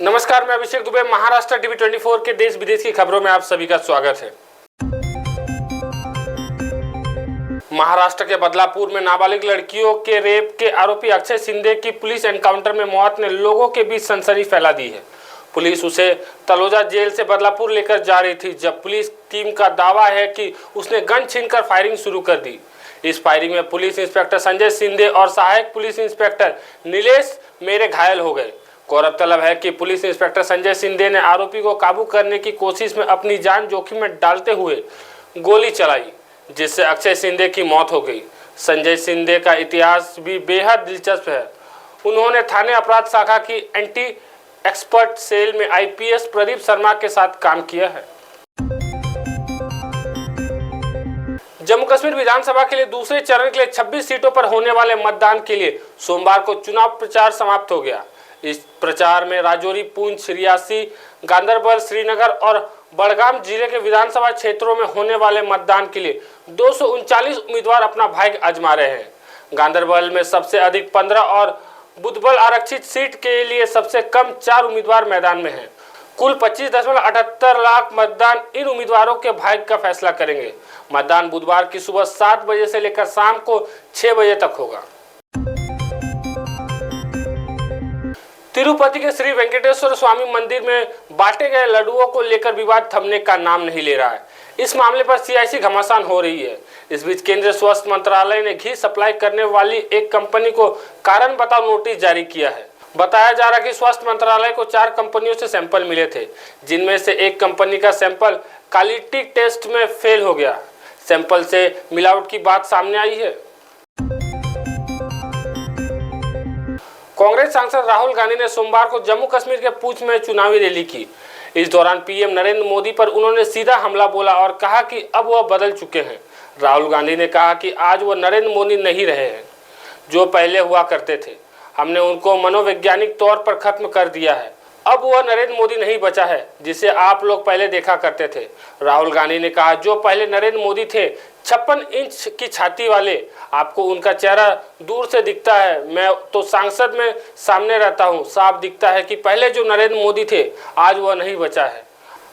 नमस्कार, मैं अभिषेक दुबे। महाराष्ट्र टीवी 24 के देश विदेश की खबरों में आप सभी का स्वागत है। महाराष्ट्र के बदलापुर में नाबालिग लड़कियों के रेप के आरोपी अक्षय शिंदे की पुलिस एनकाउंटर में मौत ने लोगों के बीच सनसनी फैला दी है। पुलिस उसे तलोजा जेल से बदलापुर लेकर जा रही थी जब पुलिस टीम का दावा है कि उसने गन छीनकर फायरिंग शुरू कर दी। इस फायरिंग में पुलिस इंस्पेक्टर संजय शिंदे और सहायक पुलिस इंस्पेक्टर नीलेश मेरे घायल हो गए। गौरतलब है कि पुलिस इंस्पेक्टर संजय शिंदे ने आरोपी को काबू करने की कोशिश में अपनी जान जोखिम में डालते हुए गोली चलाई, जिससे अक्षय शिंदे की मौत हो गई। संजय शिंदे का इतिहास भी बेहद दिलचस्प है। उन्होंने थाने अपराध शाखा की एंटी एक्सपर्ट सेल में आईपीएस प्रदीप शर्मा के साथ काम किया है। जम्मू कश्मीर विधानसभा के लिए दूसरे चरण के लिए 26 सीटों पर होने वाले मतदान के लिए सोमवार को चुनाव प्रचार समाप्त हो गया। इस प्रचार में राजौरी, पुंछ, रियासी, गांदरबल, श्रीनगर और बड़गाम जिले के विधानसभा क्षेत्रों में होने वाले मतदान के लिए 239 उम्मीदवार अपना भाग्य आजमा रहे हैं। गांदरबल में सबसे अधिक 15 और बुधबल आरक्षित सीट के लिए सबसे कम 4 उम्मीदवार मैदान में हैं। कुल 25.78 लाख मतदान इन उम्मीदवारों के भाग्य का फैसला करेंगे। मतदान बुधवार की सुबह 7 बजे से लेकर शाम को 6 बजे तक होगा। तिरुपति के श्री वेंकटेश्वर स्वामी मंदिर में बांटे गए लड्डुओं को लेकर विवाद थमने का नाम नहीं ले रहा है। इस मामले पर सियासी घमासान हो रही है। इस बीच केंद्रीय स्वास्थ्य मंत्रालय ने घी सप्लाई करने वाली एक कंपनी को कारण बताओ नोटिस जारी किया है। बताया जा रहा है कि स्वास्थ्य मंत्रालय को 4 कंपनियों से सैंपल मिले थे, जिनमें से एक कंपनी का सैंपल क्वालिटी टेस्ट में फेल हो गया। सैंपल से मिलावट की बात सामने आई है। कांग्रेस सांसद राहुल गांधी ने सोमवार को जम्मू कश्मीर के पुंछ में चुनावी रैली की। इस दौरान पीएम नरेंद्र मोदी पर उन्होंने सीधा हमला बोला और कहा कि अब वह बदल चुके हैं। राहुल गांधी ने कहा कि आज वह नरेंद्र मोदी नहीं रहे हैं जो पहले हुआ करते थे। हमने उनको मनोवैज्ञानिक तौर पर खत्म कर दिया है। अब वह नरेंद्र मोदी नहीं बचा है जिसे आप लोग पहले देखा करते थे। राहुल गांधी ने कहा, जो पहले नरेंद्र मोदी थे 56 इंच की छाती वाले, आपको उनका चेहरा दूर से दिखता है। मैं तो संसद में सामने रहता हूं, साफ दिखता है कि पहले जो नरेंद्र मोदी थे आज वह नहीं बचा है।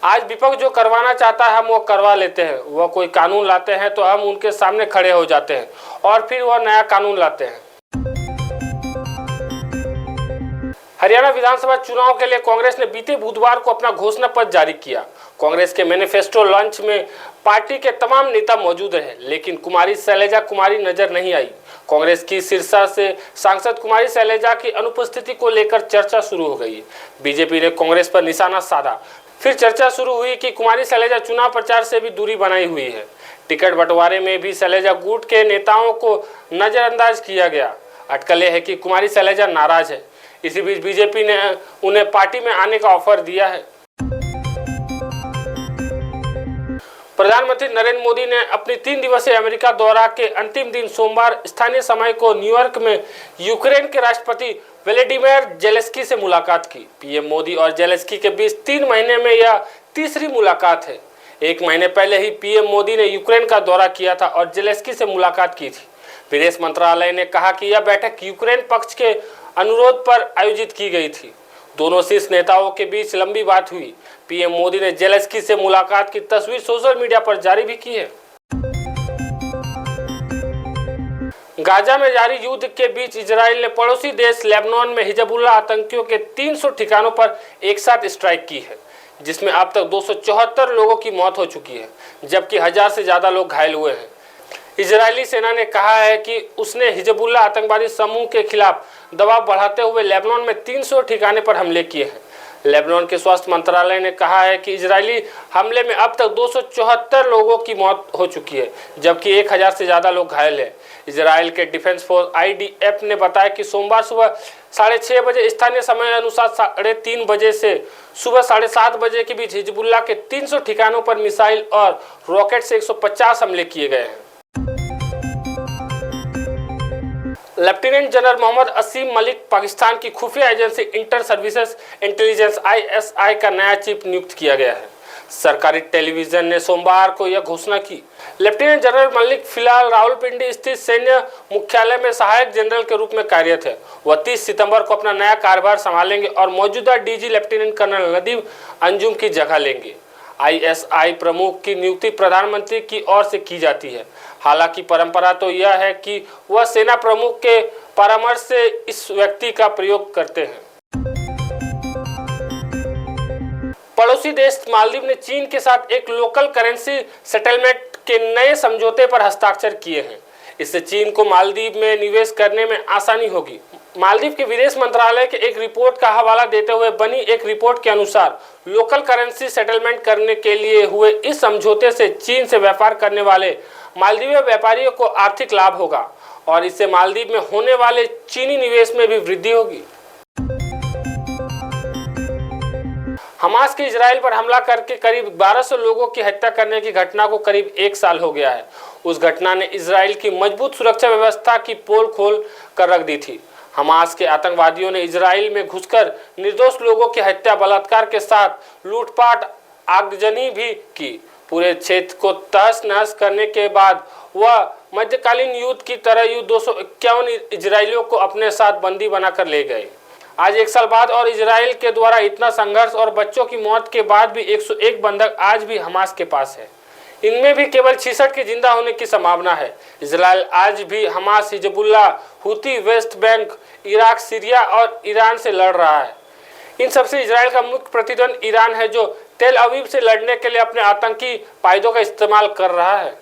आज विपक्ष जो करवाना चाहता है हम वो करवा लेते हैं। वह कोई कानून लाते हैं तो हम उनके सामने खड़े हो जाते हैं और फिर वह नया कानून लाते हैं। हरियाणा विधानसभा चुनाव के लिए कांग्रेस ने बीते बुधवार को अपना घोषणा पत्र जारी किया। कांग्रेस के मैनिफेस्टो लॉन्च में पार्टी के तमाम नेता मौजूद रहे, लेकिन कुमारी शैलजा कुमारी नजर नहीं आई। कांग्रेस की सिरसा से सांसद कुमारी शैलजा की अनुपस्थिति को लेकर चर्चा शुरू हो गई। बीजेपी ने कांग्रेस पर निशाना साधा। फिर चर्चा शुरू हुई कि कुमारी शैलजा चुनाव प्रचार से भी दूरी बनाई हुई है। टिकट बंटवारे में भी शैलजा गुट के नेताओं को नजरअंदाज किया गया। अटकलें है कि कुमारी शैलजा नाराज है। इसी बीच बीजेपी ने उन्हें पार्टी में आने का ऑफर दिया है। प्रधानमंत्री नरेंद्र मोदी ने अपनी 3 दिवसीय अमेरिका दौरा के अंतिम दिन सोमवार स्थानीय समय को न्यूयॉर्क में यूक्रेन के राष्ट्रपति व्लादिमीर जेलेंस्की से मुलाकात की। पीएम मोदी और जेलेंस्की के बीच 3 महीने में यह तीसरी मुलाकात है। 1 महीने पहले ही पीएम मोदी ने यूक्रेन का दौरा किया था और जेलेंस्की से मुलाकात की थी। विदेश मंत्रालय ने कहा कि यह बैठक यूक्रेन पक्ष के अनुरोध पर आयोजित की गई थी। दोनों शीर्ष नेताओं के बीच लंबी बात हुई। पीएम मोदी ने जेलेंस्की से मुलाकात की तस्वीर सोशल मीडिया पर जारी भी की है। गाजा में जारी युद्ध के बीच इजराइल ने पड़ोसी देश लेबनान में हिजबुल्लाह आतंकियों के 300 ठिकानों पर एक साथ स्ट्राइक की है, जिसमें अब तक 274 लोगों की मौत हो चुकी है, जबकि 1000 से ज्यादा लोग घायल हुए हैं। इजरायली सेना ने कहा है कि उसने हिजबुल्लाह आतंकवादी समूह के खिलाफ दबाव बढ़ाते हुए लेबनान में 300 ठिकाने पर हमले किए हैं। लेबनान के स्वास्थ्य मंत्रालय ने कहा है कि इजरायली हमले में अब तक 274 लोगों की मौत हो चुकी है, जबकि 1000 से ज़्यादा लोग घायल हैं। इजराइल के डिफेंस फोर्स IDF ने बताया कि सोमवार सुबह 6:30 बजे स्थानीय समय अनुसार 3:30 बजे से सुबह 7:30 बजे के बीच हिजबुल्लाह के 300 ठिकानों पर मिसाइल और रॉकेट से 150 हमले किए गए हैं। लेफ्टिनेंट जनरल मोहम्मद असीम मलिक पाकिस्तान की खुफिया agency inter services intelligence ISI का नया चीफ नियुक्त किया गया है। सरकारी टेलीविजन ने सोमवार को यह घोषणा की। लेफ्टिनेंट जनरल मलिक फिलहाल रावलपिंडी स्थित सैन्य मुख्यालय में सहायक जनरल के रूप में कार्यरत है। वह 30 सितंबर को अपना नया कार्यभार संभालेंगे और मौजूदा DG lieutenant colonel Nadeem Anjum की जगह लेंगे। ISI प्रमुख की नियुक्ति प्रधानमंत्री की ओर से की जाती है। हालांकि परंपरा तो यह है कि वह सेना प्रमुख के परामर्श से इस व्यक्ति का प्रयोग करते हैं। पड़ोसी देश मालदीव ने चीन के साथ एक लोकल करेंसी सेटलमेंट के नए समझौते पर हस्ताक्षर किए हैं। इससे चीन को मालदीव में निवेश करने में आसानी होगी। मालदीव के विदेश मंत्रालय के एक रिपोर्ट का हवाला देते हुए बनी एक रिपोर्ट के अनुसार लोकल करेंसी सेटलमेंट करने के लिए हुए इस समझौते से चीन से व्यापार करने वाले मालदीवी व्यापारियों को आर्थिक लाभ होगा और इससे मालदीव में होने वाले चीनी निवेश में भी वृद्धि होगी। हमास के इजराइल पर हमला करके करीब 1200 लोगों की हत्या करने की घटना को करीब 1 साल हो गया है। उस घटना ने इजराइल की मजबूत सुरक्षा व्यवस्था की पोल खोल कर रख दी थी। हमास के आतंकवादियों ने इजराइल में घुसकर निर्दोष लोगों की हत्या, बलात्कार के साथ लूटपाट, आगजनी भी की। पूरे क्षेत्र को तहस नहस करने के बाद वह मध्यकालीन युद्ध की तरह 251 इजरायलियों को अपने साथ बंदी बनाकर ले गए। आज 1 साल बाद और इजराइल के द्वारा इतना संघर्ष और बच्चों की मौत के बाद भी 101 बंधक आज भी हमास के पास है। इनमें भी केवल 66 के जिंदा होने की संभावना है। इजराइल आज भी हमास, हिजबुल्लाह, हुती, वेस्ट बैंक, इराक, सीरिया और ईरान से लड़ रहा है। इन सबसे इजराइल का मुख्य प्रतिद्वंद ईरान है, जो तेल अवीव से लड़ने के लिए अपने आतंकी पायदों का इस्तेमाल कर रहा है।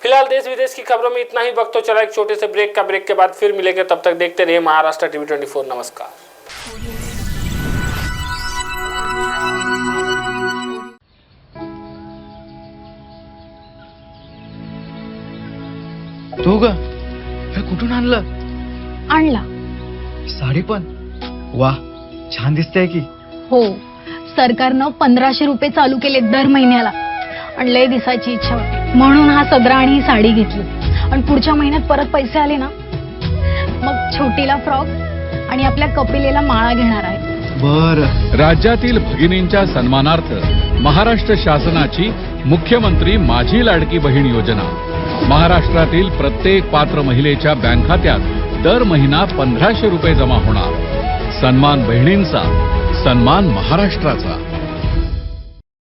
फिलहाल देश विदेश की खबरों में इतना ही। वक्त तो चला एक छोटे से ब्रेक का। ब्रेक के बाद फिर मिलेंगे, तब तक देखते रहिए महाराष्ट्र टीवी 24। नमस्कार। तू ग हे कुठून आणलं? आणला साडी पण वाह, छान दिसते की. हो, सरकारनं 1500 रुपये चालू केले दर महिन्याला. आणि लय दिसायची इच्छा होती म्हणून हा सदरा आणि ही साडी घेतली. आणि पुढच्या महिन्यात परत पैसे आले ना, मग छोटीला फ्रॉक आणि आपल्या कपिलेला माळा घेणार आहे. बर. राज्यातील भगिनींच्या सन्मानार्थ महाराष्ट्र शासनाची मुख्यमंत्री माझी लाडकी बहीण योजना महाराष्ट्रातील प्रत्येक पात्र महिलेच्या बँक खात्यात दर महिना 1500 रुपये जमा होणार. सन्मान बहिणींचा, सन्मान महाराष्ट्राचा.